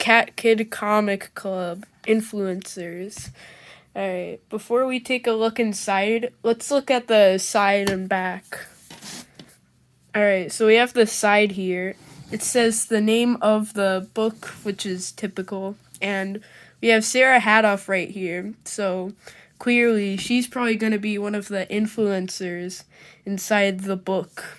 Cat Kid Comic Club influencers. Alright, before we take a look inside, let's look at the side and back. Alright, so we have the side here. It says the name of the book, which is typical, and we have Sarah Hadoff right here, so clearly she's probably going to be one of the influencers inside the book.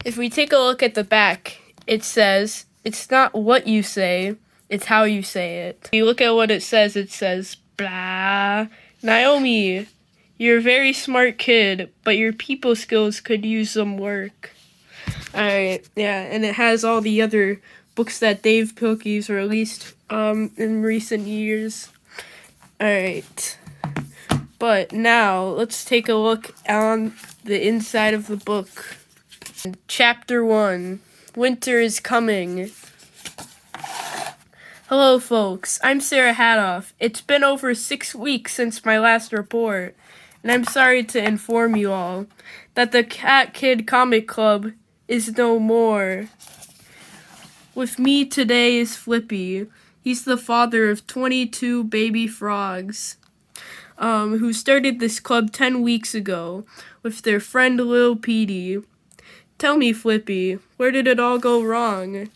If we take a look at the back, it says, it's not what you say, it's how you say it. If you look at what it says, blah. Naomi, you're a very smart kid, but your people skills could use some work. Alright, yeah, and it has all the other books that Dav Pilkey's released in recent years. Alright, but now let's take a look on the inside of the book. Chapter 1, Winter is Coming. Hello folks, I'm Sarah Hadoff. It's been over 6 weeks since my last report, and I'm sorry to inform you all that the Cat Kid Comic Club is no more. With me today is Flippy. He's the father of 22 baby frogs, who started this club 10 weeks ago with their friend Lil Petey. Tell me, Flippy, where did it all go wrong?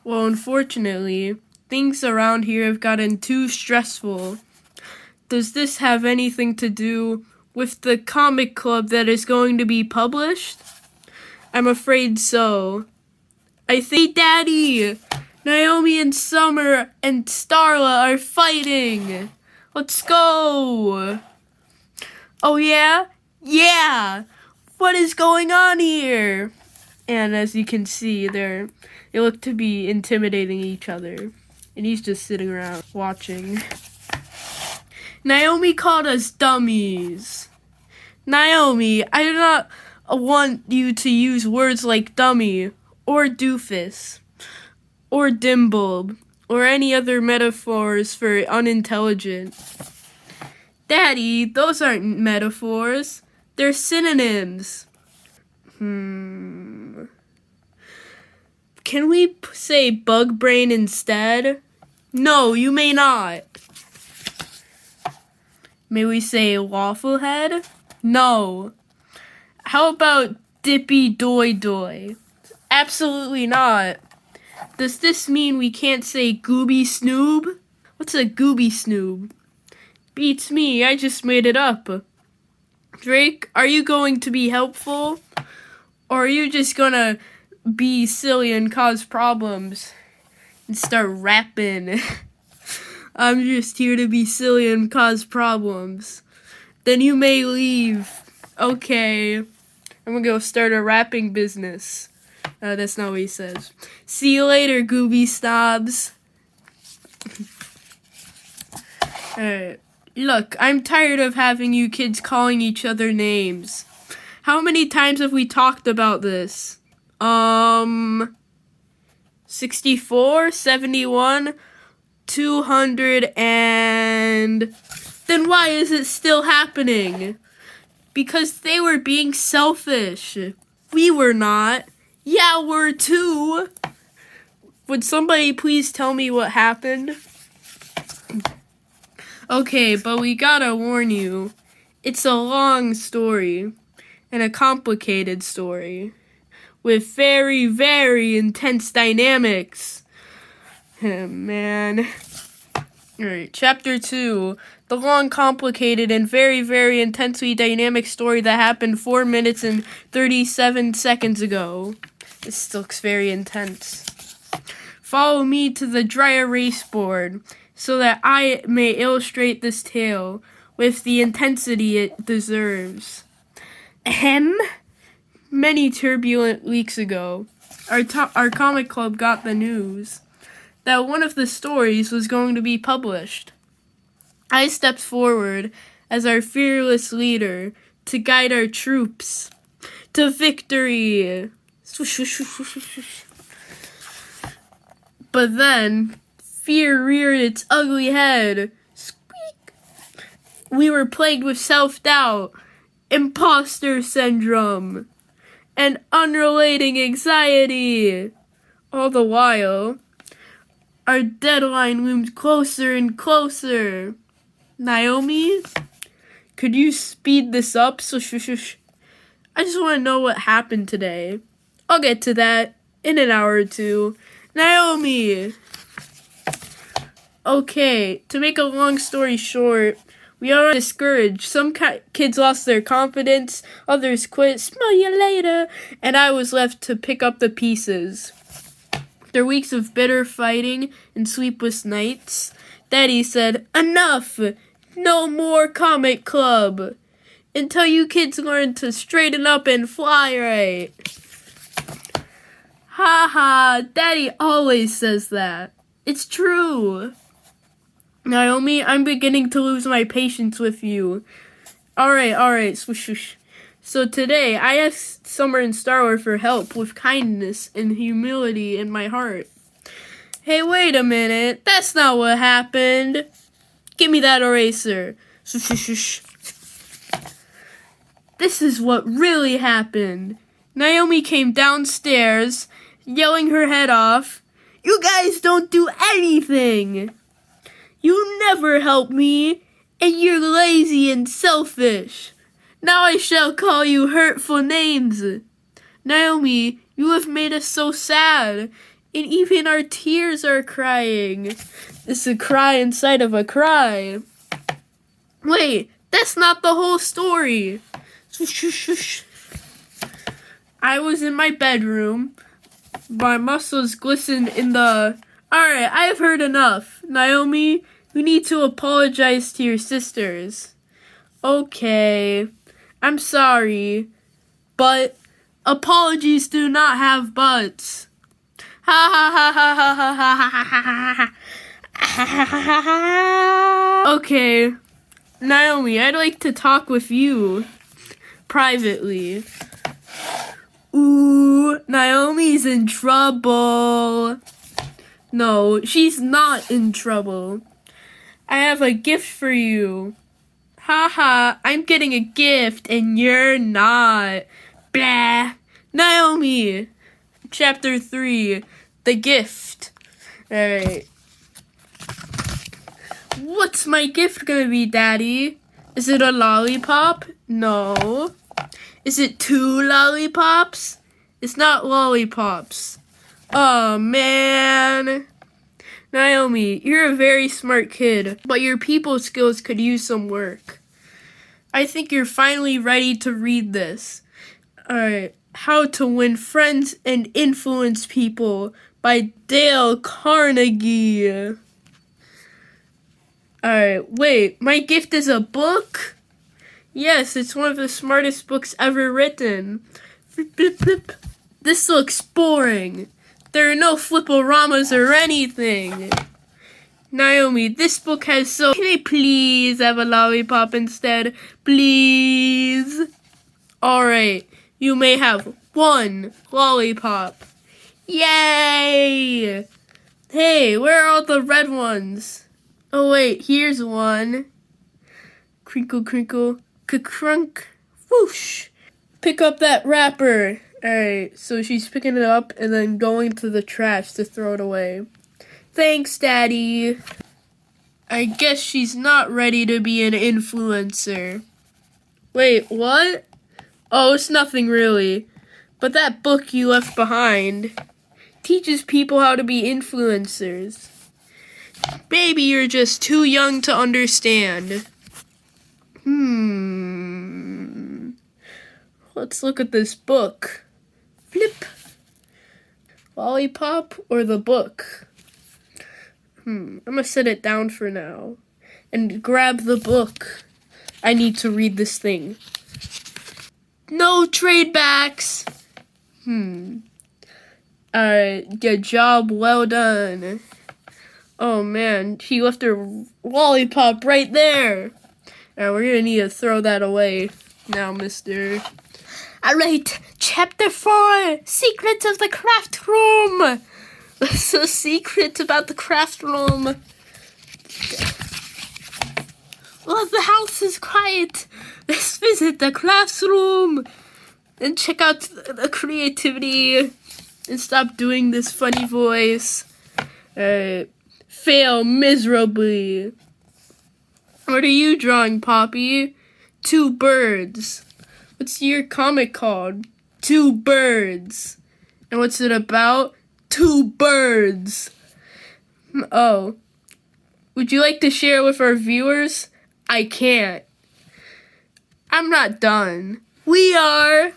Well, unfortunately, things around here have gotten too stressful. Does this have anything to do with the comic club that is going to be published? I'm afraid so. I think Daddy, Naomi and Summer and Starla are fighting. Let's go. Oh yeah? Yeah! What is going on here? And as you can see, they look to be intimidating each other. And he's just sitting around watching. Naomi called us dummies. Naomi, I do not want you to use words like dummy, or doofus, or dimbulb, or any other metaphors for unintelligent. Daddy, those aren't metaphors. They're synonyms. Can we say bug brain instead? No, you may not. May we say waffle head? No. How about dippy doy doy? Absolutely not. Does this mean we can't say gooby snoob? What's a gooby snoob? Beats me, I just made it up. Drake, are you going to be helpful? Or are you just gonna be silly and cause problems and start rapping? I'm just here to be silly and cause problems. Then you may leave. Okay. I'm gonna go start a rapping business. That's not what he says. See you later, gooby snobs. Alright. Look, I'm tired of having you kids calling each other names. How many times have we talked about this? 64, 71, 200, and... Then why is it still happening? Because they were being selfish. We were not. Yeah, we're too. Would somebody please tell me what happened? Okay, but we gotta warn you. It's a long story. And a complicated story. With very, very intense dynamics. Man. Alright, Chapter 2. The long, complicated, and very, very intensely dynamic story that happened 4 minutes and 37 seconds ago. This looks very intense. Follow me to the dry erase board so that I may illustrate this tale with the intensity it deserves. Ahem. Many turbulent weeks ago, our comic club got the news that one of the stories was going to be published. I stepped forward as our fearless leader to guide our troops to victory. But then, fear reared its ugly head. Squeak! We were plagued with self-doubt, imposter syndrome, and unrelating anxiety. All the while, our deadline looms closer and closer. Naomi, could you speed this up? I just want to know what happened today. I'll get to that in an hour or two. Naomi! Okay, to make a long story short, we are discouraged. Some kids lost their confidence, others quit, smell you later, and I was left to pick up the pieces. After weeks of bitter fighting and sleepless nights, Daddy said, "Enough! No more comic club! Until you kids learn to straighten up and fly right." Ha ha, Daddy always says that. It's true. Naomi, I'm beginning to lose my patience with you. Alright, swoosh. So today, I asked Summer and Starler for help with kindness and humility in my heart. Hey, wait a minute. That's not what happened. Give me that eraser. Swoosh. This is what really happened. Naomi came downstairs, yelling her head off. You guys don't do anything. You never help me, and you're lazy and selfish. Now I shall call you hurtful names. Naomi, you have made us so sad, and even our tears are crying. It's a cry inside of a cry. Wait, that's not the whole story. I was in my bedroom. My muscles glistened in the... Alright, I've heard enough. Naomi, you need to apologize to your sisters. Okay, I'm sorry, but apologies do not have buts. Ha ha ha ha ha ha ha ha ha. Okay, Naomi, I'd like to talk with you privately. Ooh, Naomi's in trouble. No, she's not in trouble. I have a gift for you. Haha, I'm getting a gift and you're not. Blah. Naomi, Chapter 3, The Gift. Alright. What's my gift gonna be, Daddy? Is it a lollipop? No. Is it 2 lollipops? It's not lollipops. Oh, man. Naomi, you're a very smart kid, but your people skills could use some work. I think you're finally ready to read this. Alright, How to Win Friends and Influence People by Dale Carnegie. Alright, wait, my gift is a book? Yes, it's one of the smartest books ever written. This looks boring. There are no fliporamas or anything. Naomi, this book has so... Can I please have a lollipop instead? Please? Alright, you may have 1 lollipop. Yay! Hey, where are all the red ones? Oh wait, here's one. Crinkle, crinkle, crunk, whoosh. Pick up that wrapper. Alright, so she's picking it up and then going to the trash to throw it away. Thanks, Daddy. I guess she's not ready to be an influencer. Wait, what? Oh, it's nothing really. But that book you left behind teaches people how to be influencers. Maybe you're just too young to understand. Let's look at this book. Flip. Lollipop or the book? I'm gonna set it down for now and grab the book. I need to read this thing. No trade backs. Alright, good job, well done. Oh man, she left her lollipop right there. Alright, we're gonna need to throw that away now, mister. Alright, Chapter 4, Secrets of the Craft Room. What's the secret about the craft room? Well, the house is quiet. Let's visit the classroom and check out the creativity. and stop doing this funny voice. Alright. Fail miserably. What are you drawing, Poppy? 2 birds. What's your comic called? 2 birds. And what's it about? 2 birds. Oh. Would you like to share it with our viewers? I can't. I'm not done. We are.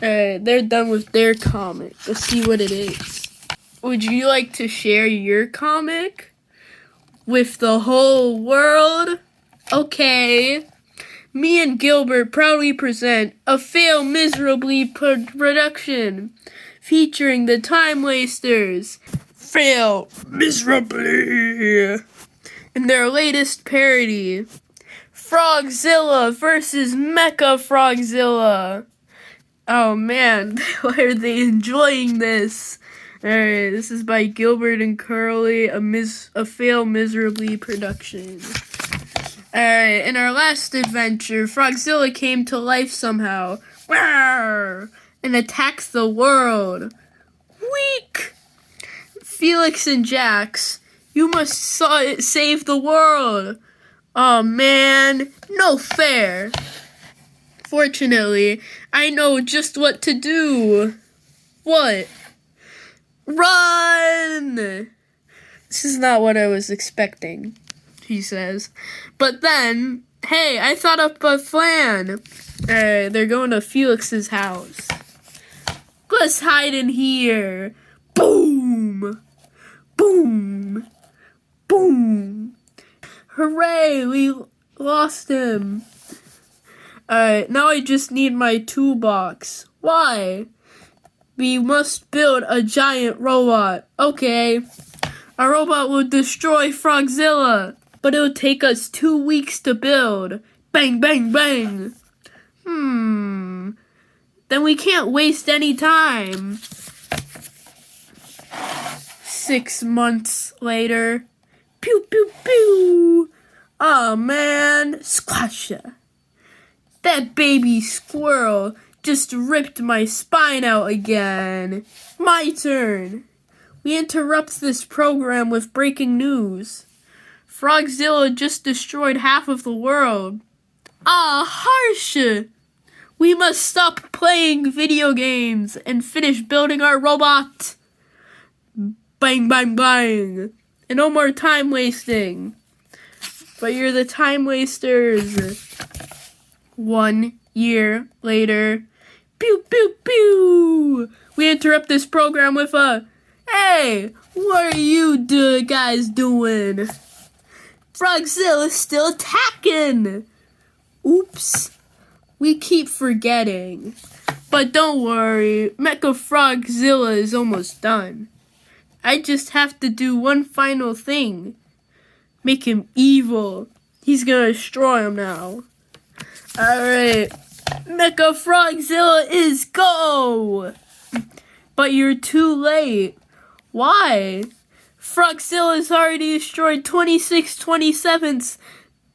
Alright, they're done with their comic. Let's see what it is. Would you like to share your comic with the whole world? Okay. Me and Gilbert proudly present a Fail Miserably production featuring the Time Wasters. Fail Miserably. In their latest parody, Frogzilla versus Mecha Frogzilla. Oh man, why are they enjoying this? Alright, this is by Gilbert and Curly, a Fail Miserably production. Alright, in our last adventure, Frogzilla came to life somehow. Rawr! And attacks the world. Weak! Felix and Jax, you must save the world. Oh man, no fair. Fortunately, I know just what to do. What? Run! This is not what I was expecting, he says. But then, hey, I thought up a plan. They're going to Felix's house. Let's hide in here. Boom! Boom! Boom! Hooray, we lost him. Alright, now I just need my toolbox. Why? We must build a giant robot. Okay. Our robot will destroy Frogzilla, but it will take us 2 weeks to build. Bang, bang, bang. Then we can't waste any time. 6 months later. Pew, pew, pew. Oh man, squash ya. That baby squirrel just ripped my spine out again. My turn. We interrupt this program with breaking news. Frogzilla just destroyed half of the world. Ah, harsh! We must stop playing video games and finish building our robot. Bang, bang, bang. And no more time wasting. But you're the time wasters. 1 year later. Pew, pew, pew. We interrupt this program with a, hey, what are you guys doing? Frogzilla's still attacking. Oops. We keep forgetting. But don't worry, Mecha Frogzilla is almost done. I just have to do one final thing. Make him evil. He's gonna destroy him now. Alright. Mecha Frogzilla is go! But you're too late. Why? Frogzilla's already destroyed 26/27ths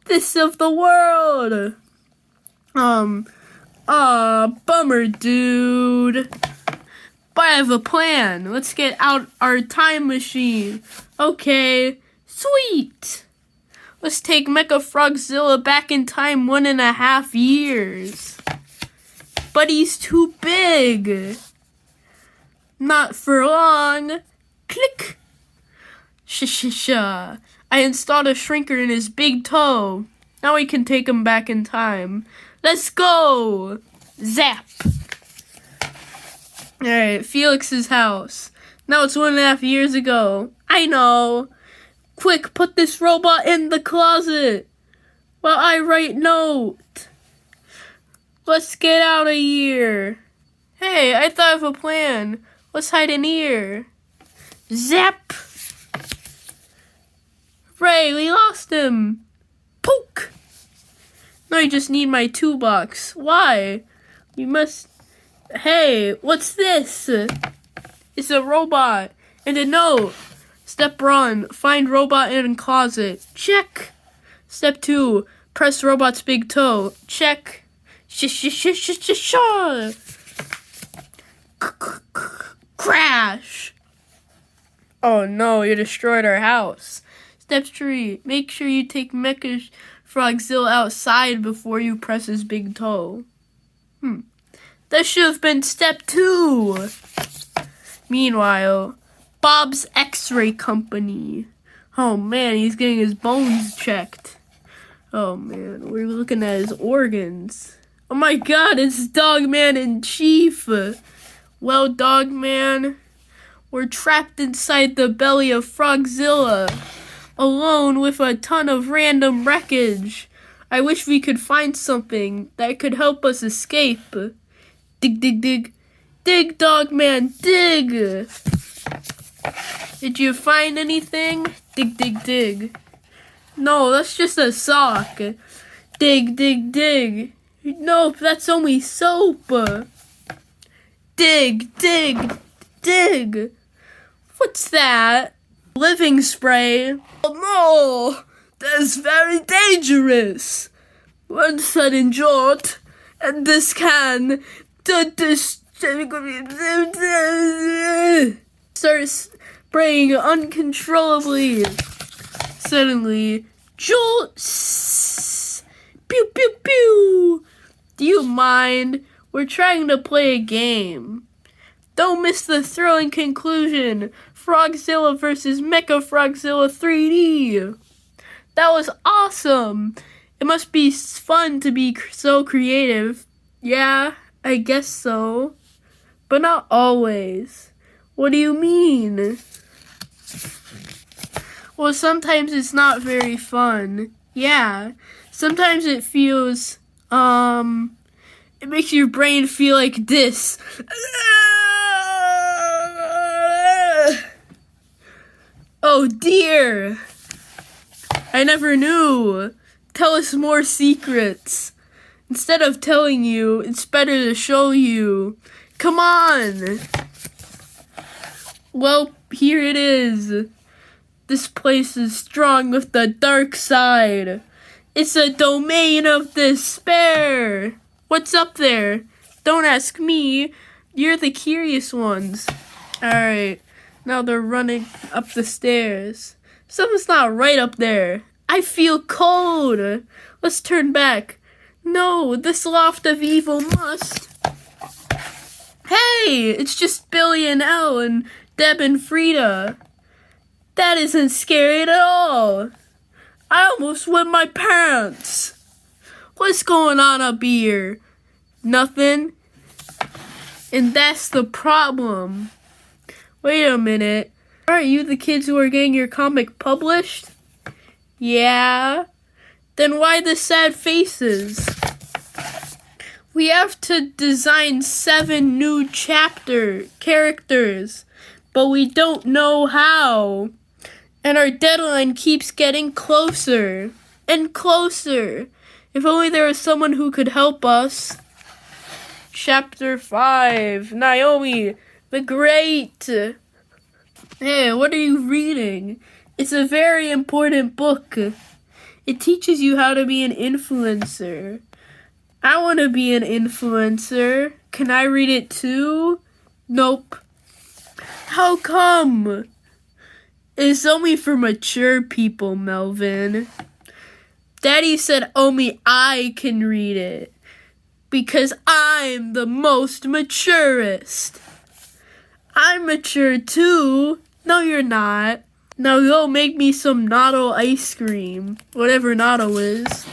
this of the world. Bummer, dude. But I have a plan. Let's get out our time machine. Okay, sweet. Let's take Mecha Frogzilla back in time 1.5 years. But he's too big. Not for long. Click. Sha. I installed a shrinker in his big toe. Now we can take him back in time. Let's go. Zap. Alright, Felix's house. Now it's 1.5 years ago. I know. Quick, put this robot in the closet while I write note. Let's get out of here. Hey, I thought of a plan. Let's hide in here. Zap. Ray, we lost him. Poke. Now I just need my toolbox. Why? We must... Hey, what's this? It's a robot and a note. Step 1, find robot in closet. Check. Step 2, press robot's big toe. Check. Crash! Oh no, you destroyed our house. Step 3. Make sure you take Mecha Frogzilla outside before you press his big toe. That should have been step 2. Meanwhile, Bob's X-ray company. Oh man, he's getting his bones checked. Oh man, we're looking at his organs. Oh my god, it's Dogman in Chief. Well, Dogman, we're trapped inside the belly of Frogzilla, alone with a ton of random wreckage. I wish we could find something that could help us escape. Dig, dig, dig. Dig, Dogman, dig! Did you find anything? Dig, dig, dig. No, that's just a sock. Dig, dig, dig. Nope, that's only soap. Dig, dig, dig. What's that? Living spray. Oh no! That's very dangerous. One sudden jolt, and this can starts spraying uncontrollably. Suddenly, jolt! Pew, pew, pew! Do you mind? We're trying to play a game. Don't miss the thrilling conclusion. Frogzilla versus Mecha Frogzilla 3D. That was awesome. It must be fun to be so creative. Yeah, I guess so. But not always. What do you mean? Well, sometimes it's not very fun. Yeah. Sometimes it feels, it makes your brain feel like this. Oh dear. I never knew. Tell us more secrets. Instead of telling you, it's better to show you. Come on. Well, here it is. This place is strong with the dark side. It's a domain of despair. What's up there? Don't ask me. You're the curious ones. Alright, now they're running up the stairs. Something's not right up there. I feel cold. Let's turn back. No, this loft of evil must. Hey, it's just Billy and Elle and Deb and Frida. That isn't scary at all. I almost wet my pants. What's going on up here? Nothing. And that's the problem. Wait a minute. Aren't you the kids who are getting your comic published? Yeah. Then why the sad faces? We have to design 7 new chapter characters, but we don't know how. And our deadline keeps getting closer and closer. If only there was someone who could help us. Chapter 5, Naomi, the Great. Hey, what are you reading? It's a very important book. It teaches you how to be an influencer. I want to be an influencer. Can I read it too? Nope. How come? It's only for mature people, Melvin. Daddy said only I can read it. Because I'm the most maturest. I'm mature too. No, you're not. Now go make me some natto ice cream. Whatever natto is.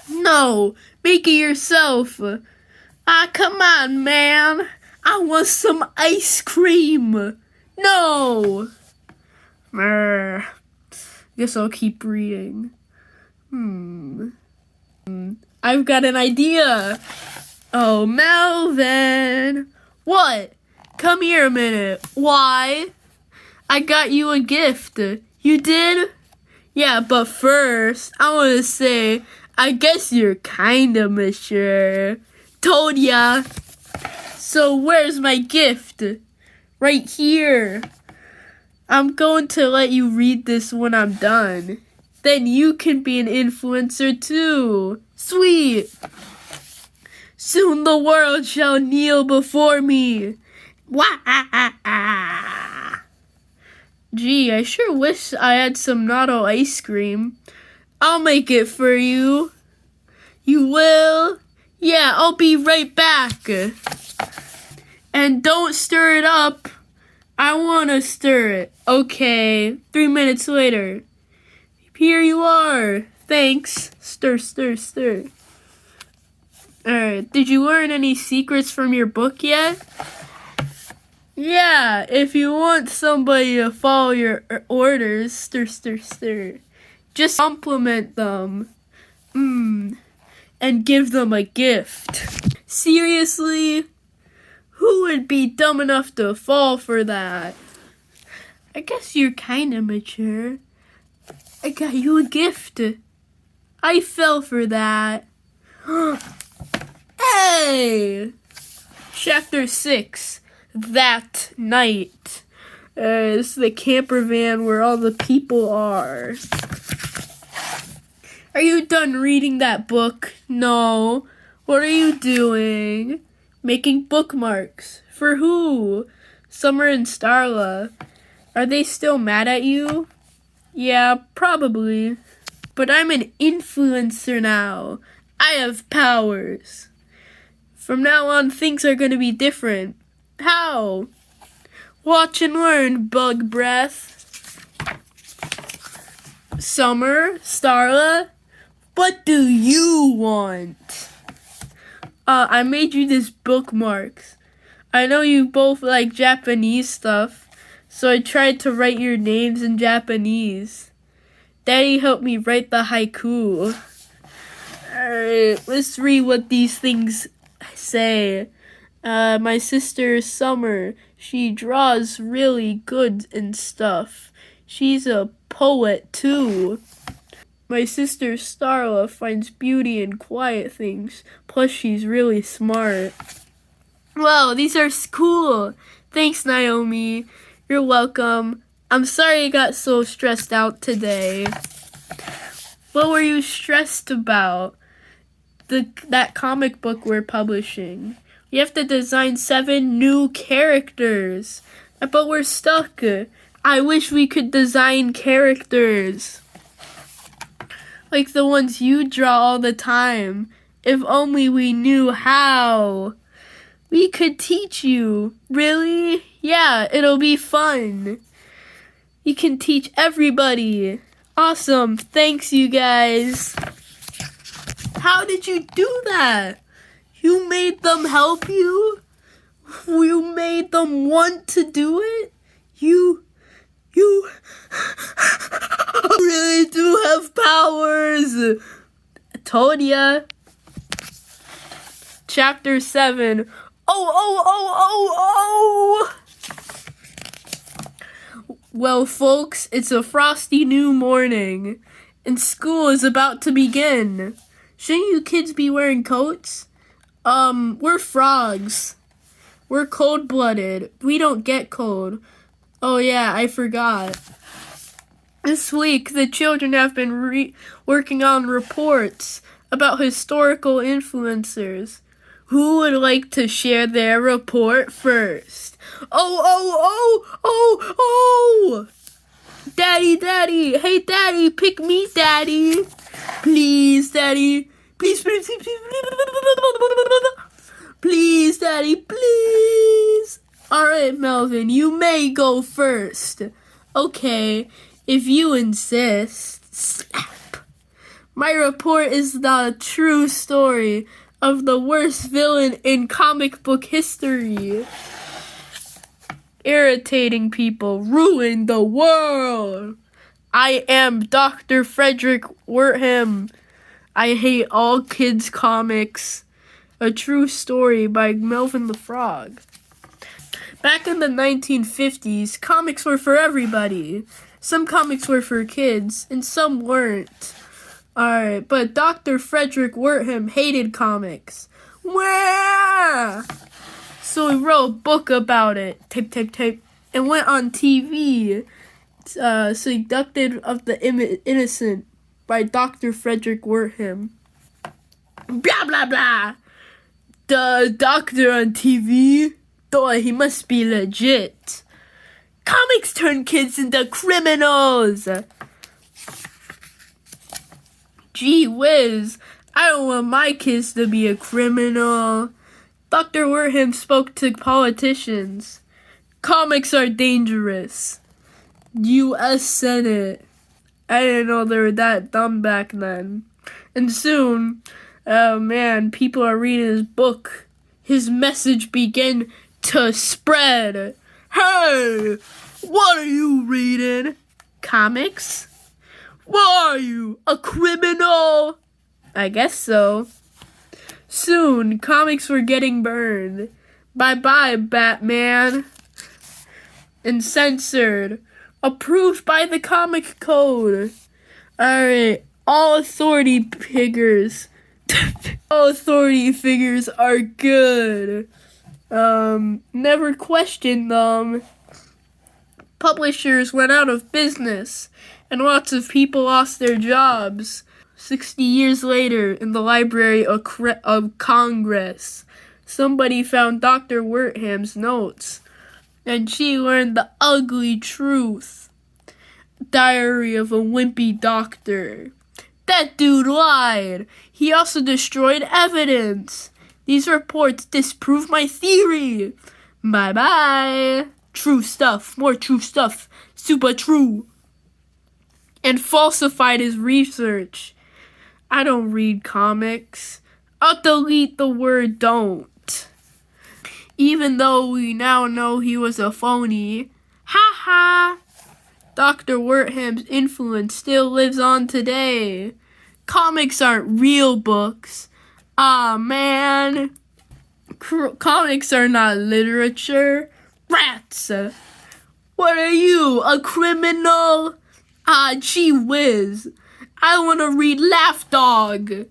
No, make it yourself. Ah, come on, man. I want some ice cream. No. Guess I'll keep reading. I've got an idea. Oh, Melvin. What? Come here a minute. Why? I got you a gift. You did? Yeah, but first, I want to say, I guess you're kind of mature. Told ya. So where's my gift? Right here. I'm going to let you read this when I'm done. Then you can be an influencer too. Sweet. Soon the world shall kneel before me. Wah! Gee, I sure wish I had some natto ice cream. I'll make it for you. You will? Yeah, I'll be right back. And don't stir it up. I want to stir it. Okay, 3 minutes later. Here you are. Thanks. Stir, stir, stir. Alright, did you learn any secrets from your book yet? Yeah, if you want somebody to follow your orders, stir, stir, stir. Just compliment them. And give them a gift. Seriously? Who would be dumb enough to fall for that? I guess you're kinda mature. I got you a gift. I fell for that. Hey! Chapter 6. That night. This is the camper van where all the people are. Are you done reading that book? No. What are you doing? Making bookmarks. For who? Summer and Starla. Are they still mad at you? Yeah, probably. But I'm an influencer now. I have powers. From now on, things are going to be different. How? Watch and learn, bug breath. Summer, Starla, what do you want? I made you this bookmarks. I know you both like Japanese stuff, so I tried to write your names in Japanese. Daddy helped me write the haiku. Alright, let's read what these things say. My sister Summer, she draws really good and stuff. She's a poet too. My sister Starla finds beauty in quiet things, plus she's really smart. Wow, these are cool. Thanks, Naomi. You're welcome. I'm sorry I got so stressed out today. What were you stressed about? That comic book we're publishing. We have to design 7 new characters. But we're stuck. I wish we could design characters like the ones you draw all the time. If only we knew how. We could teach you. Really? Yeah, it'll be fun. You can teach everybody. Awesome. Thanks, you guys. How did you do that? You made them help you? You made them want to do it? You really do have powers. I told ya. Chapter 7. Oh. Well, folks, it's a frosty new morning, and school is about to begin. Shouldn't you kids be wearing coats? We're frogs. We're cold-blooded. We don't get cold. Oh yeah, I forgot. This week, the children have been working on reports about historical influencers. Who would like to share their report first? Oh! Daddy! Hey, Daddy, pick me, Daddy! Please, Daddy! Please, Daddy, please! Alright, Melvin, you may go first. Okay, if you insist. Slap. My report is the true story of the worst villain in comic book history. Irritating people ruin the world. I am Dr. Frederick Wertham. I hate all kids' comics. A true story by Melvin the Frog. Back in the 1950s, comics were for everybody. Some comics were for kids, and some weren't. Alright, but Dr. Frederick Wertham hated comics. Wah! So he wrote a book about it, tape, and went on TV, Seductive of the Innocent by Dr. Frederick Wertham. Blah, blah, blah. The doctor on TV? thought he must be legit. Comics turn kids into criminals. Gee whiz, I don't want my kids to be a criminal. Dr. Wertham spoke to politicians. Comics are dangerous. U.S. Senate. I didn't know they were that dumb back then. And soon, oh man, people are reading his book. His message began to spread. Hey, what are you reading? Comics? What are you, a criminal? I guess so. Soon, comics were getting burned. Bye-bye, Batman. And censored. Approved by the comic code. Alright, all authority figures. All authority figures are good. Never question them. Publishers went out of business, and lots of people lost their jobs. 60 years later, in the Library of Congress, somebody found Dr. Wertham's notes, and she learned the ugly truth. Diary of a Wimpy Doctor. That dude lied. He also destroyed evidence. These reports disprove my theory. Bye-bye. True stuff. More true stuff. Super true. And falsified his research. I don't read comics. I'll delete the word don't. Even though we now know he was a phony. Ha ha. Dr. Wertham's influence still lives on today. Comics aren't real books. Ah, man. Comics are not literature. Rats. What are you, a criminal? Ah, gee whiz. I want to read Laugh Dog.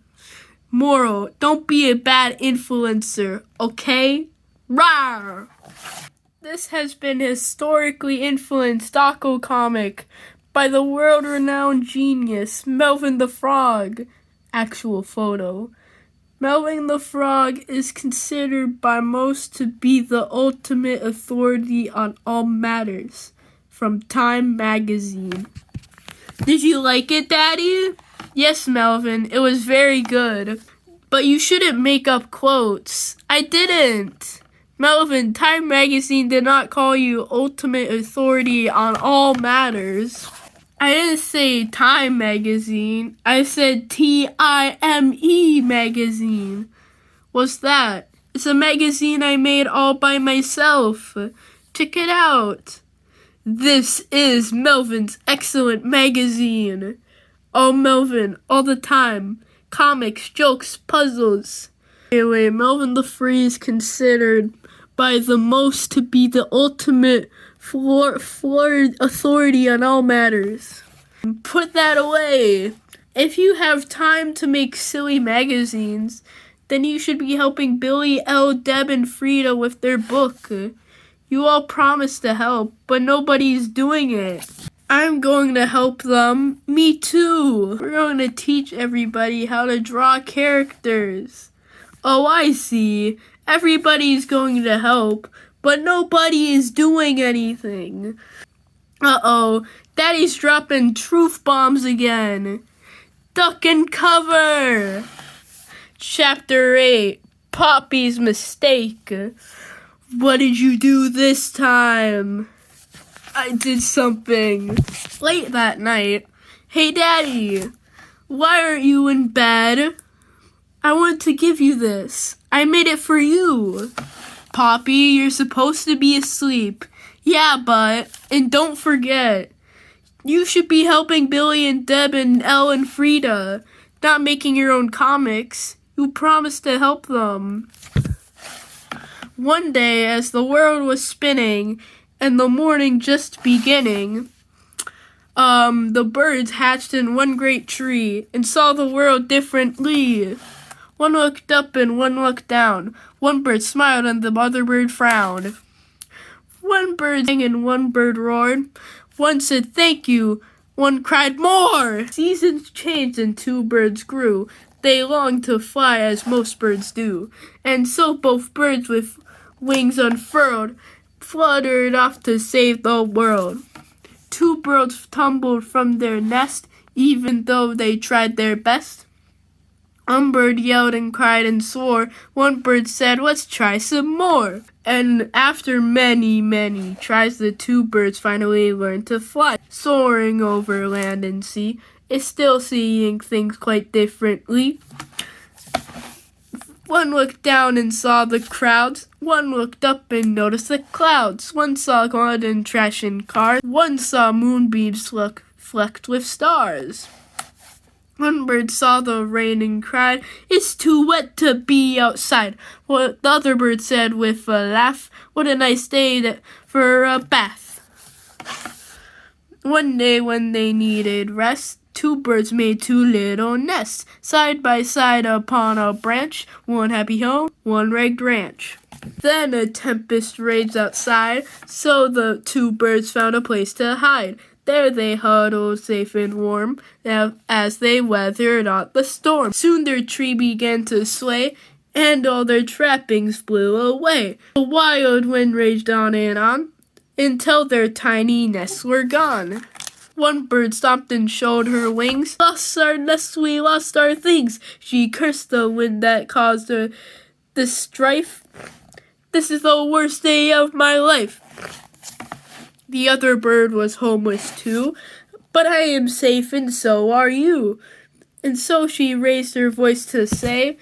Moral, don't be a bad influencer, okay? Rawr. This has been historically influenced doco comic by the world-renowned genius Melvin the Frog. Actual photo. Melvin the Frog is considered by most to be the ultimate authority on all matters, from Time magazine. Did you like it, Daddy? Yes, Melvin, it was very good. But you shouldn't make up quotes. I didn't. Melvin, Time magazine did not call you ultimate authority on all matters. I didn't say Time magazine. I said T-I-M-E magazine. What's that? It's a magazine I made all by myself. Check it out. This is Melvin's excellent magazine. Oh, Melvin, all the time. Comics, jokes, puzzles. Anyway, Melvin the Free is considered by the most to be the ultimate floored authority on all matters. Put that away. If you have time to make silly magazines, then you should be helping Billy, Elle, Deb, and Frida with their book. You all promised to help, but nobody's doing it. I'm going to help them. Me too. We're going to teach everybody how to draw characters. Oh, I see. Everybody's going to help, but nobody is doing anything. Uh-oh, Daddy's dropping truth bombs again. Duck and cover. Chapter 8, Poppy's mistake. What did you do this time? I did something. Late that night. Hey, Daddy, why aren't you in bed? I want to give you this. I made it for you. Poppy, you're supposed to be asleep. Yeah, and don't forget, you should be helping Billy and Deb and Elle and Frida, not making your own comics. You promised to help them. One day, as the world was spinning and the morning just beginning, the birds hatched in one great tree and saw the world differently. One looked up and one looked down. One bird smiled and the other bird frowned. One bird sang and one bird roared. One said thank you. One cried more. Seasons changed and two birds grew. They longed to fly as most birds do. And so both birds with wings unfurled, fluttered off to save the world. 2 birds tumbled from their nest, even though they tried their best. One bird yelled and cried and swore. One bird said, let's try some more. And after many, many tries, the 2 birds finally learned to fly. Soaring over land and sea, is still seeing things quite differently. One looked down and saw the crowds. One looked up and noticed the clouds. One saw mud and trash and cars. One saw moonbeams flecked with stars. One bird saw the rain and cried, it's too wet to be outside. What the other bird said with a laugh, what a nice day for a bath. One day when they needed rest, 2 birds made 2 little nests, side by side upon a branch, one happy home, one ragged ranch. Then a tempest raged outside, so the 2 birds found a place to hide. There they huddled safe and warm, as they weathered out the storm. Soon their tree began to sway, and all their trappings flew away. The wild wind raged on, until their tiny nests were gone. One bird stopped and showed her wings. Lost our nests, we lost our things. She cursed the wind that caused her this strife. This is the worst day of my life. The other bird was homeless too, but I am safe and so are you. And so she raised her voice to say,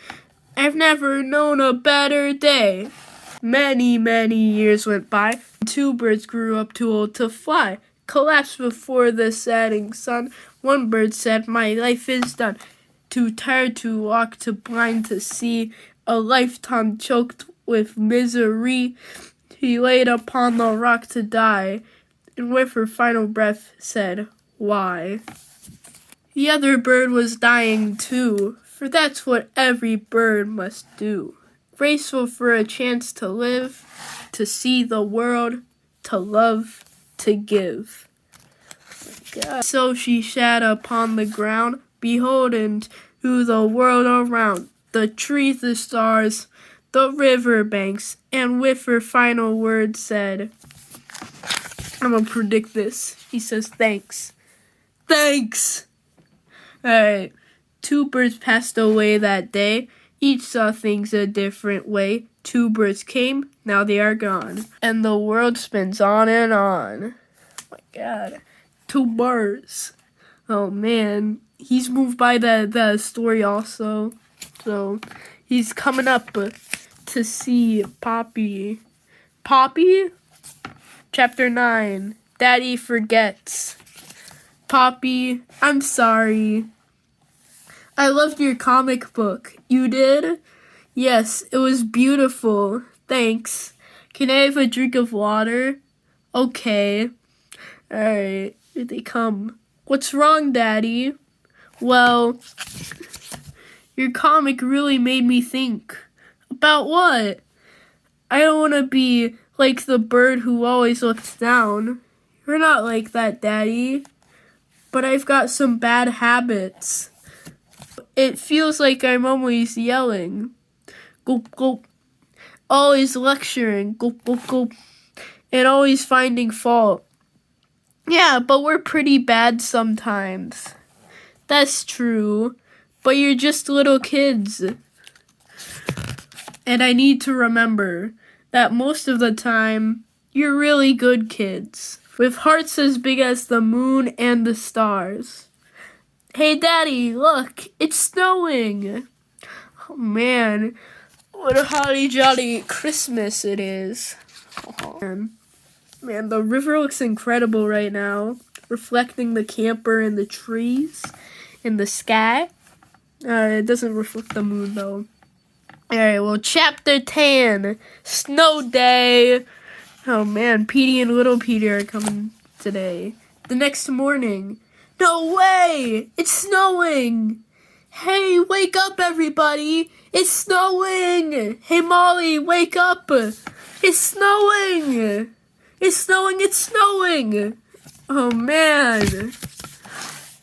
I've never known a better day. Many, many years went by. 2 birds grew up too old to fly. Collapsed before the setting sun. One bird said, my life is done. Too tired to walk, too blind to see. A lifetime choked with misery. She laid upon the rock to die, and with her final breath said, why? The other bird was dying too, for that's what every bird must do. Graceful for a chance to live, to see the world, to love, to give. God. So she sat upon the ground, beholden to the world around, the trees, the stars, the river banks, and with her final words said, I'm gonna predict this. She says, thanks. Thanks! Alright, 2 birds passed away that day. Each saw things a different way. 2 birds came, now they are gone. And the world spins on and on. Oh my God. 2 birds. Oh man. He's moved by the story also. So he's coming up to see Poppy. Poppy? Chapter 9. Daddy forgets. Poppy, I'm sorry. I loved your comic book. You did? Yes, it was beautiful. Thanks. Can I have a drink of water? Okay. Alright, here they come. What's wrong, Daddy? Well, your comic really made me think. About what? I don't want to be like the bird who always looks down. You're not like that, Daddy. But I've got some bad habits. It feels like I'm always yelling. Gulp, gulp. Always lecturing. Gulp, gulp, gulp. And always finding fault. Yeah, but we're pretty bad sometimes. That's true. But you're just little kids. And I need to remember that most of the time, you're really good kids. With hearts as big as the moon and the stars. Hey, Daddy, look, it's snowing. Oh, man, what a holly jolly Christmas it is. Oh, man, the river looks incredible right now, reflecting the camper and the trees and the sky. It doesn't reflect the moon, though. Alright, well, Chapter 10, Snow Day. Oh, man, Petey and Little Peter are coming today. The next morning. No way! It's snowing! Hey, wake up, everybody! It's snowing! Hey, Molly, wake up! It's snowing! It's snowing, it's snowing! Oh, man.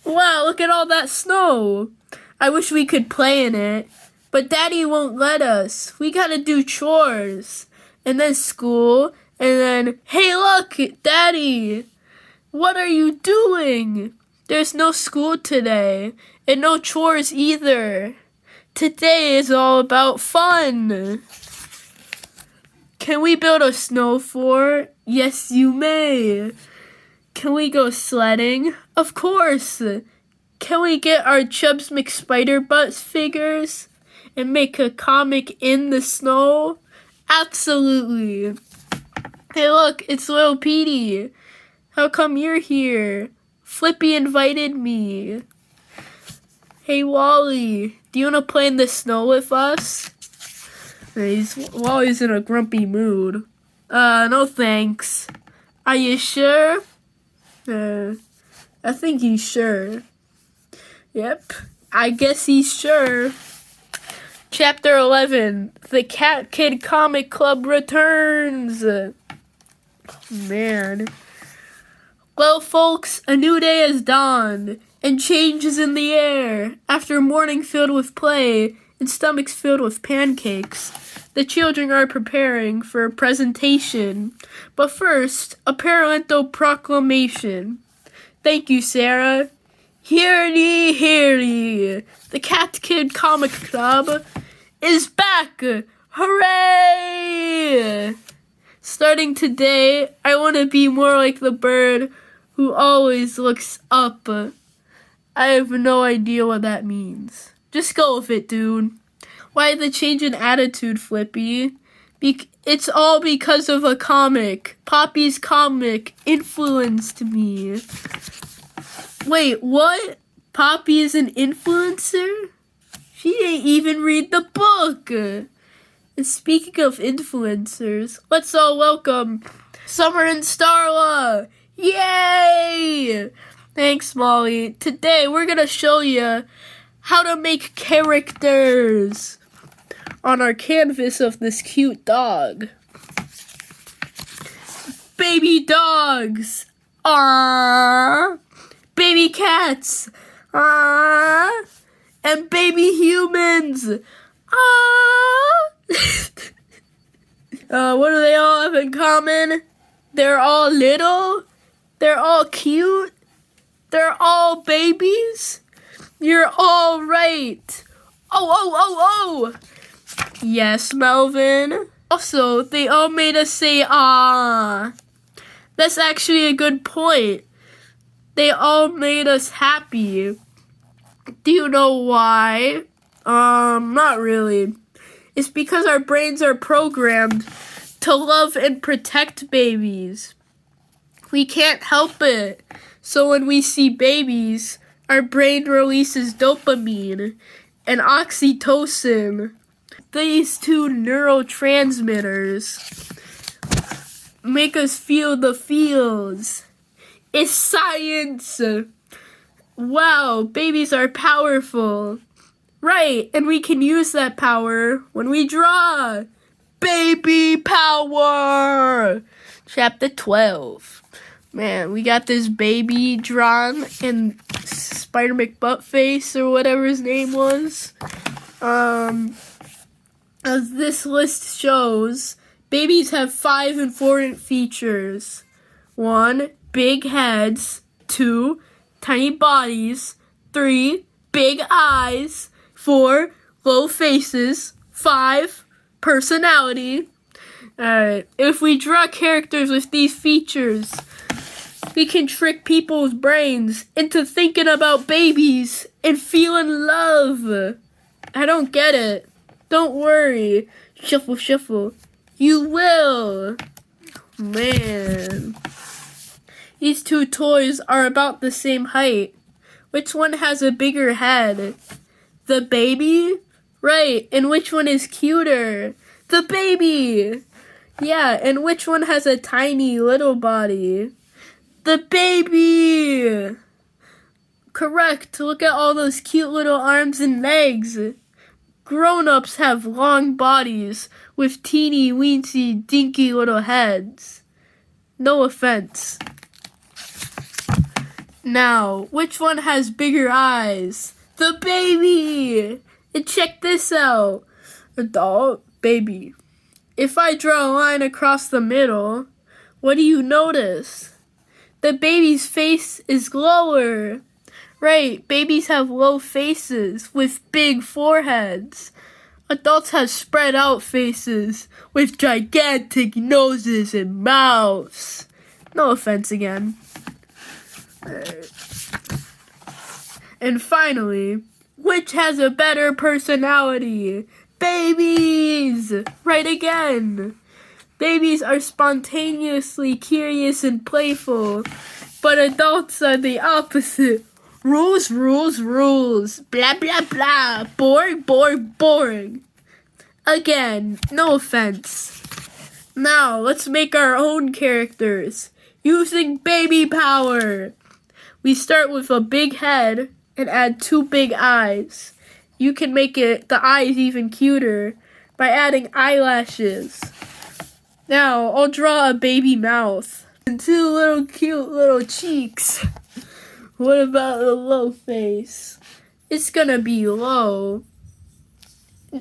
Wow, look at all that snow. I wish we could play in it, but Daddy won't let us. We gotta do chores. and then school, and then, hey look, Daddy, what are you doing? There's no school today, and no chores either. Today is all about fun. Can we build a snow fort? Yes, you may. Can we go sledding? Of course. Can we get our Chubbs McSpider-Butts figures and make a comic in the snow? Absolutely. Hey look, it's Little Petey. How come you're here? Flippy invited me. Hey Wally, do you want to play in the snow with us? Wally's in a grumpy mood. No thanks. Are you sure? I think he's sure. Yep, I guess he's sure. Chapter 11, The Cat Kid Comic Club returns. Man. Well, folks, a new day has dawned, and change is in the air. After a morning filled with play and stomachs filled with pancakes, the children are preparing for a presentation. But first, a parental proclamation. Thank you, Sarah. Hear ye, hear ye. The Cat Kid Comic Club is back. Hooray! Starting today, I want to be more like the bird who always looks up. I have no idea what that means. Just go with it, dude. Why the change in attitude, Flippy? It's all because of a comic. Poppy's comic influenced me. Wait, what? Poppy is an influencer? She didn't even read the book. And speaking of influencers, let's all welcome Summer and Starla. Yay! Thanks, Molly. Today we're going to show you how to make characters on our canvas of this cute dog. Baby dogs. Aww. Baby cats. Aww. And baby humans. Aww. What do they all have in common? They're all little. They're all cute. They're all babies. You're all right. Oh. Yes, Melvin. Also, they all made us say ah. That's actually a good point. They all made us happy. Do you know why? Not really. It's because our brains are programmed to love and protect babies. We can't help it. So when we see babies, our brain releases dopamine and oxytocin. These two neurotransmitters make us feel the feels. It's science. Wow, babies are powerful. Right, and we can use that power when we draw. Baby power! Chapter 12. Man, we got this baby drawn in Spider McButtface or whatever his name was. As this list shows, babies have 5 important features. 1, big heads. 2, tiny bodies. 3, big eyes. 4, low faces. 5, personality. Alright, if we draw characters with these features, we can trick people's brains into thinking about babies and feeling love. I don't get it. Don't worry. Shuffle. You will. Man. These two toys are about the same height. Which one has a bigger head? The baby? Right, and which one is cuter? The baby! Yeah, and which one has a tiny little body? The baby! Correct, look at all those cute little arms and legs. Grown-ups have long bodies with teeny, weensy, dinky little heads. No offense. Now, which one has bigger eyes? The baby! And check this out. Adult, baby. If I draw a line across the middle, what do you notice? The baby's face is lower. Right, babies have low faces with big foreheads. Adults have spread out faces with gigantic noses and mouths. No offense again. And finally, which has a better personality? Babies! Right again. Babies are spontaneously curious and playful, but adults are the opposite. Rules, rules, rules. Blah, blah, blah. Boring, boring, boring. Again, no offense. Now, let's make our own characters using baby power. We start with a big head and add 2 big eyes. You can make the eyes even cuter by adding eyelashes. Now, I'll draw a baby mouth and 2 little cute little cheeks. What about the low face? It's gonna be low.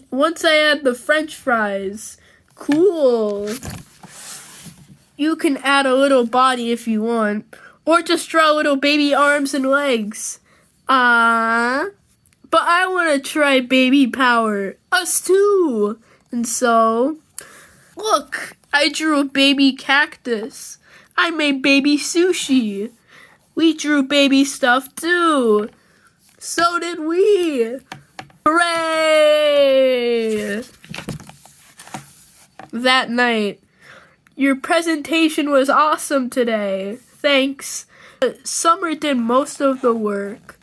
Once I add the French fries, cool. You can add a little body if you want, or just draw little baby arms and legs. But I want to try baby power. Us too. And so, look, I drew a baby cactus. I made baby sushi. We drew baby stuff too. So did we. Hooray! That night, your presentation was awesome today. Thanks. Summer did most of the work.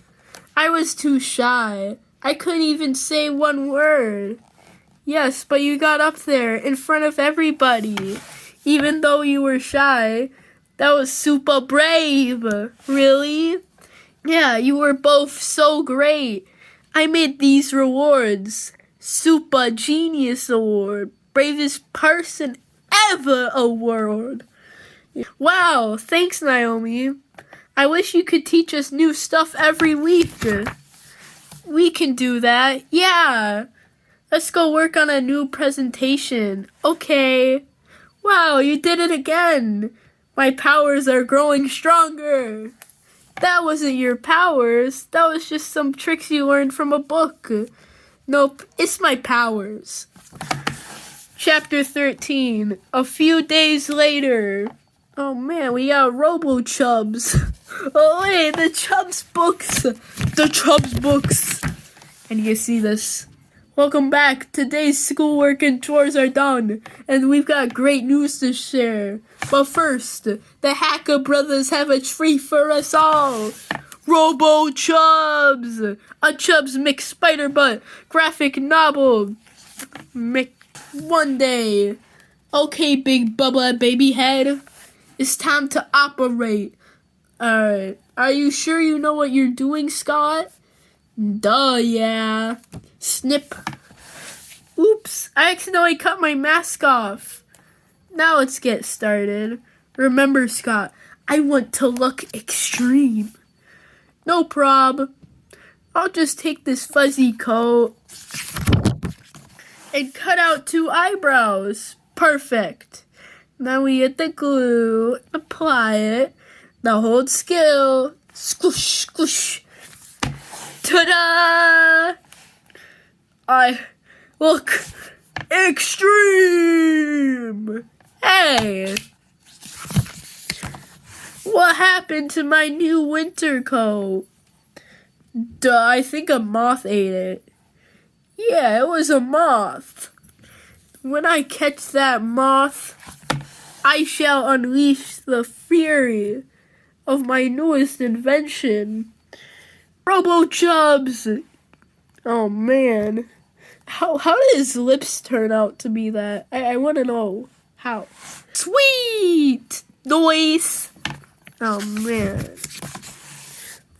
I was too shy. I couldn't even say one word. Yes, but you got up there in front of everybody. Even though you were shy, that was super brave. Really? Yeah, you were both so great. I made these rewards. Super Genius Award. Bravest Person Ever Award. Wow, thanks, Naomi. I wish you could teach us new stuff every week. We can do that. Yeah. Let's go work on a new presentation. Okay. Wow, you did it again. My powers are growing stronger. That wasn't your powers. That was just some tricks you learned from a book. Nope, it's my powers. Chapter 13. A few days later. Oh man, we got Robo-Chubs. Oh wait, the Chubs books. The Chubs books. And you see this. Welcome back. Today's schoolwork and chores are done. And we've got great news to share. But first, the Hacker Brothers have a treat for us all. Robo-Chubs. A Chubs McSpiderbutt graphic novel. One day. Okay, Big Bubba Baby Head. It's time to operate. Alright. Are you sure you know what you're doing, Scott? Duh, yeah. Snip. Oops, I accidentally cut my mask off. Now let's get started. Remember, Scott, I want to look extreme. No prob. I'll just take this fuzzy coat and cut out 2 eyebrows. Perfect. Now we get the glue, apply it, now hold still, squish, squish. Ta-da! I look extreme! Hey! What happened to my new winter coat? Duh, I think a moth ate it. Yeah, it was a moth. When I catch that moth, I shall unleash the fury of my newest invention. Robo-Chubs! Oh man. How did his lips turn out to be that? I want to know. How? Sweet! Noise! Oh man.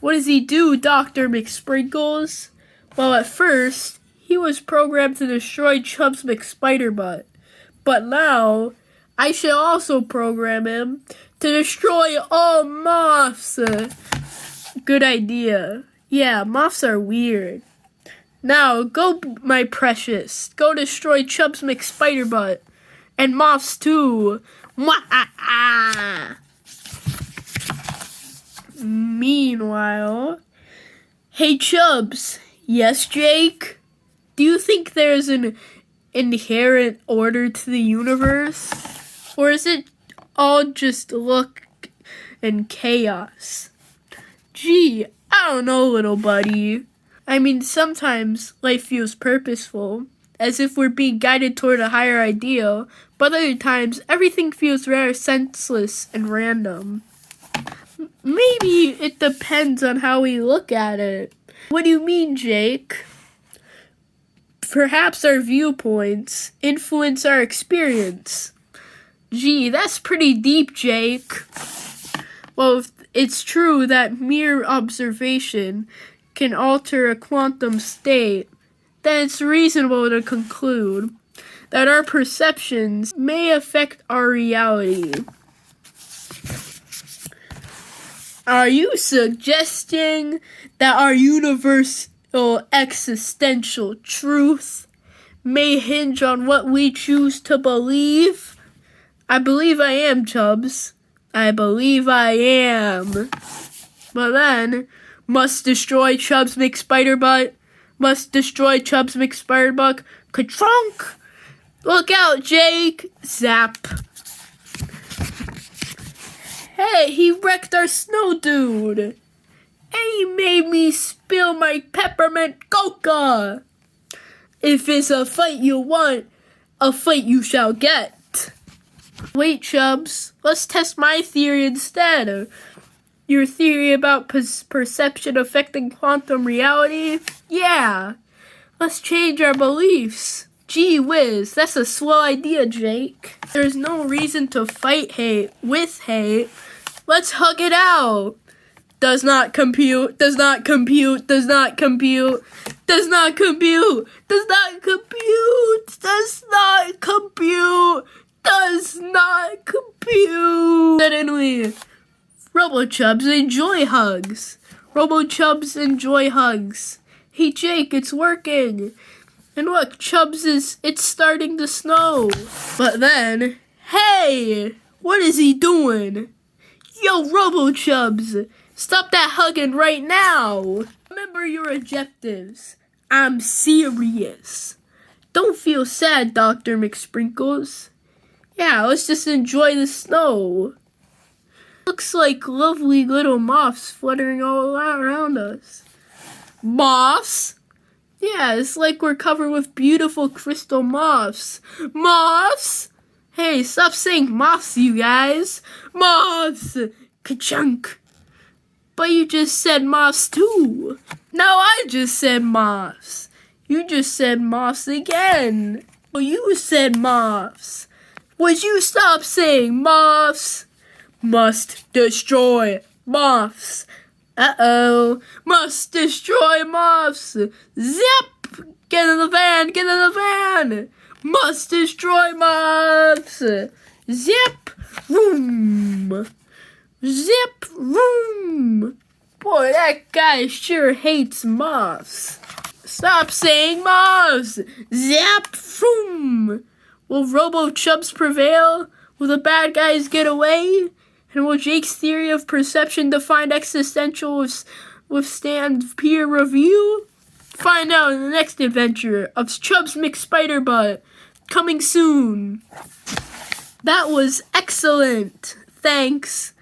What does he do, Dr. McSprinkles? Well, at first, he was programmed to destroy Chubs McSpiderbutt. But now, I shall also program him to destroy all moths. Good idea. Yeah, moths are weird. Now, go, my precious. Go destroy Chubs McSpiderbutt. And moths too. Mwah-ah-ah. Meanwhile, hey Chubbs. Yes, Jake? Do you think there's an inherent order to the universe? Or is it all just luck and chaos? Gee, I don't know, little buddy. I mean, sometimes life feels purposeful, as if we're being guided toward a higher ideal, but other times everything feels rather senseless and random. Maybe it depends on how we look at it. What do you mean, Jake? Perhaps our viewpoints influence our experience. Gee, that's pretty deep, Jake. Well, if it's true that mere observation can alter a quantum state, then it's reasonable to conclude that our perceptions may affect our reality. Are you suggesting that our universal existential truth may hinge on what we choose to believe? I believe I am, Chubbs. I believe I am. But then, must destroy Chubbs McSpiderbutt. Must destroy Chubbs McSpiderbuck. Ka-trunk! Look out, Jake! Zap. Hey, he wrecked our snow dude. And he made me spill my peppermint coca. If it's a fight you want, a fight you shall get. Wait, Chubbs, let's test my theory instead. Your theory about perception affecting quantum reality? Yeah, let's change our beliefs. Gee whiz, that's a swell idea, Jake. There's no reason to fight hate with hate. Let's hug it out. Does not compute, does not compute, does not compute, does not compute, does not compute, does not compute, does not compute. Suddenly, Robo-Chubs enjoy hugs. Robo-Chubs enjoy hugs. Hey Jake, it's working. And look, it's starting to snow. But then, hey, what is he doing? Yo, Robo-Chubs, stop that hugging right now. Remember your objectives. I'm serious. Don't feel sad, Dr. McSprinkles. Yeah, let's just enjoy the snow. Looks like lovely little moths fluttering all around us. Moths? Yeah, it's like we're covered with beautiful crystal moths. Moths? Hey, stop saying moths, you guys. Moths! Ka-chunk. But you just said moths too. No, I just said moths. You just said moths again. Well, you said moths. Would you stop saying moths? Must destroy moths. Uh-oh. Must destroy moths. Zip! Get in the van, get in the van. Must destroy moths. Zip! Vroom. Zip! Vroom. Boy, that guy sure hates moths. Stop saying moths. Zap! Vroom. Will Robo-Chubs prevail? Will the bad guys get away? And will Jake's theory of perception defined existential withstand peer review? Find out in the next adventure of Chubbs McSpiderbutt, coming soon. That was excellent. Thanks.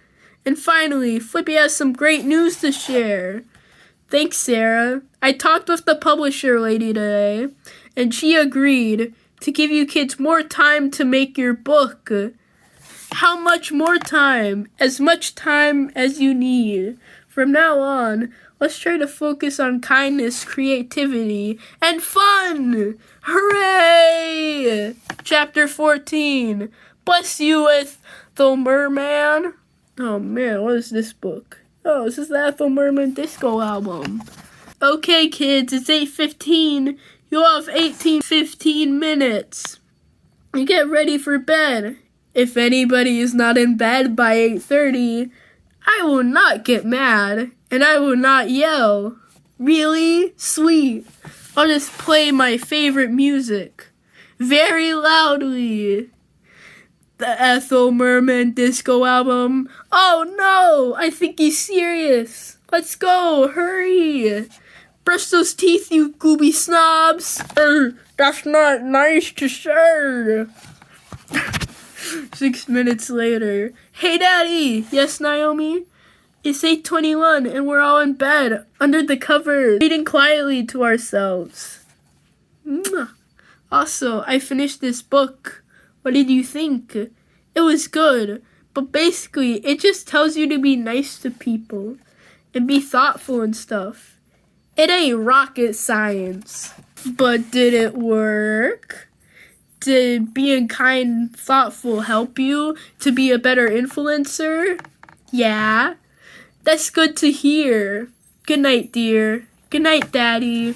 And finally, Flippy has some great news to share. Thanks, Sarah. I talked with the publisher lady today, and she agreed to give you kids more time to make your book. How much more time? As much time as you need. From now on, let's try to focus on kindness, creativity, and fun! Hooray! Chapter 14. Bless you with the Merman. Oh man, what is this book? Oh, this is the Ethel Merman Disco album. Okay, kids, it's 8:15. You'll have 15 minutes. You get ready for bed. If anybody is not in bed by 8:30, I will not get mad, and I will not yell. Really? Sweet. I'll just play my favorite music very loudly. The Ethel Merman disco album. Oh no, I think he's serious. Let's go, hurry. Brush those teeth, you gooby snobs. That's not nice to say. 6 minutes later. Hey, Daddy. Yes, Naomi? It's 8:21 and we're all in bed, under the covers, reading quietly to ourselves. Also, I finished this book. What did you think? It was good, but basically, it just tells you to be nice to people and be thoughtful and stuff. It ain't rocket science. But did it work? Did being kind, thoughtful help you to be a better influencer? Yeah. That's good to hear. Good night, dear. Good night, Daddy.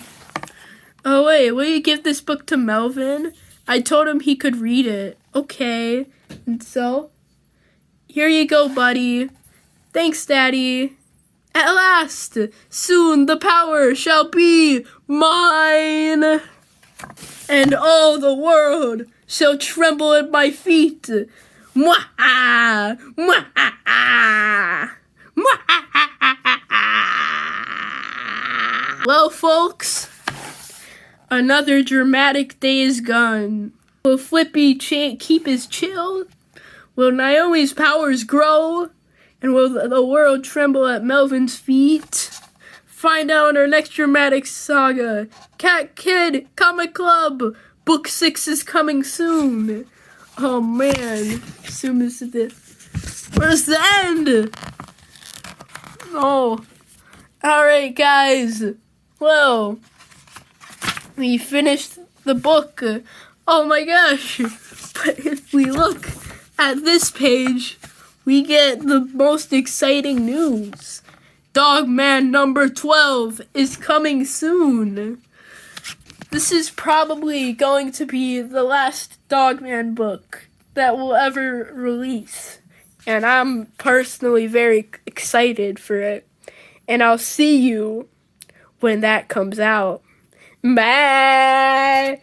Oh, wait, will you give this book to Melvin? I told him he could read it. Okay. And so, here you go, buddy. Thanks, Daddy. At last, soon the power shall be mine. And all the world shall tremble at my feet. Mwah! Mwah! Well, folks, another dramatic day is gone. Will Flippy keep his chill? Will Naomi's powers grow? And will the world tremble at Melvin's feet? Find out in our next dramatic saga. Cat Kid Comic Club Book 6 is coming soon. Oh man, soon as this. Where's the end? Oh, alright guys, well, we finished the book. Oh my gosh, but if we look at this page, we get the most exciting news. Dogman number 12 is coming soon. This is probably going to be the last Dogman book that we'll ever release. And I'm personally very excited for it. And I'll see you when that comes out. Bye!